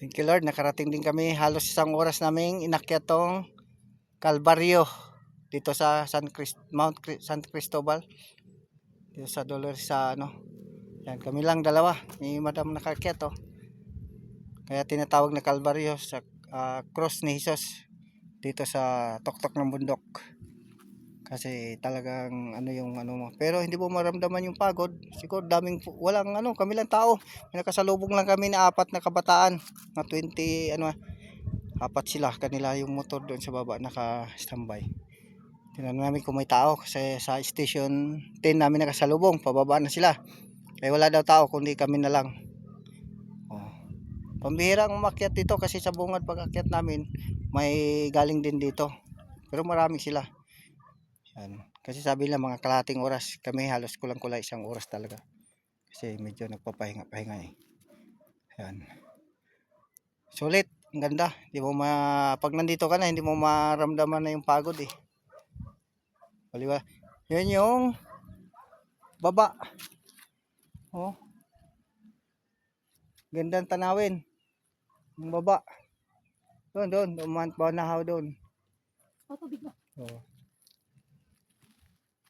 Thank you Lord, nakarating din kami. Halos isang oras naming inakyat tong Calvario dito sa San Cristobal. Dito sa Dolores sa ano. Yan, kami lang dalawa. Ni Madam nakakyat oh. Kaya tinatawag na Calvario sa cross ni Jesus dito sa tuktok ng bundok. Kasi talagang ano yung ano mo. Pero hindi mo maramdaman yung pagod. Siguro daming walang ano, kami lang tao. May nakasalubong lang kami na 4 na kabataan, na 20 ano, 4 sila. Kanila yung motor doon sa baba naka-standby. Tingnan namin kung may tao kasi sa station 10 namin nakasalubong, pababa na sila. Kaya wala daw tao kundi kami na lang. Oh. Pambihirang umakyat dito kasi sa bungad pag-akyat namin may galing din dito. Pero marami sila. Yan. Kasi sabi nila mga kalahating oras, kami halos kulang-kulang isang oras talaga. Kasi medyo nagpapahinga-pahinga eh. Yan. Sulit, ang ganda. Hindi mo pag nandito ka na, hindi mo maramdaman na yung pagod eh. Baliwa. Yan yung baba. Oh. Gandang tanawin. Yung baba. Doon, banahaw doon. Oh.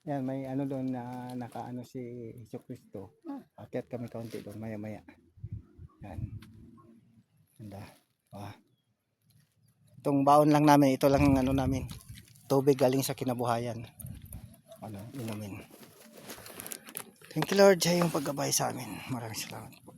Yan, may ano doon na nakaano si Jesucristo. Akyat kami kaunti doon, maya-maya. Yan. Ganda. Itong baon lang namin, ito lang ano namin. Tubig galing sa kinabuhayan. Ano, inumin. Thank you Lord sa iyong paggabay sa amin. Maraming salamat po.